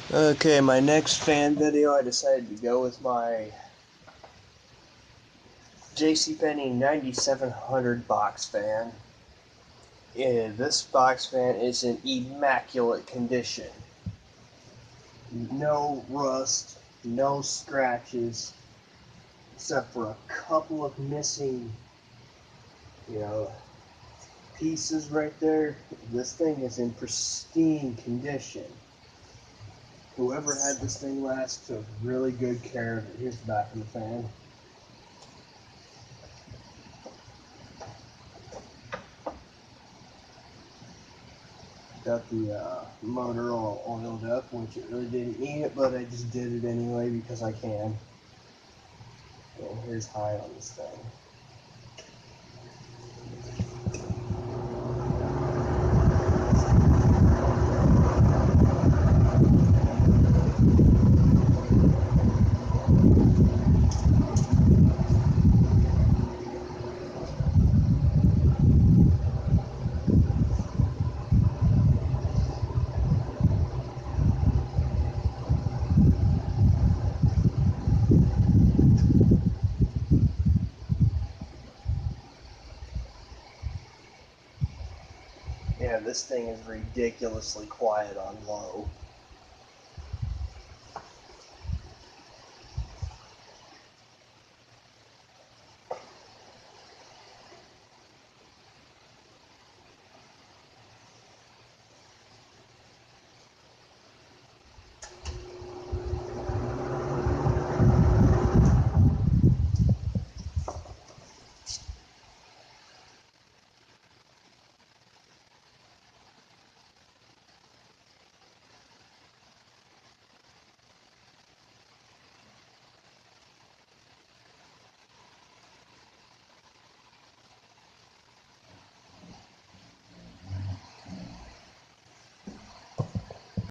Okay, my next fan video, I decided to go with my JCPenney 9700 box fan. And this box fan is in immaculate condition. No rust, no scratches, except for a couple of missing, you know, pieces right there. This thing is in pristine condition. Whoever had this thing last took really good care of it. Here's the back of the fan. Got the motor all oiled up, which it really didn't need it, but I just did it anyway because I can. And here's high on this thing. Yeah, this thing is ridiculously quiet on low.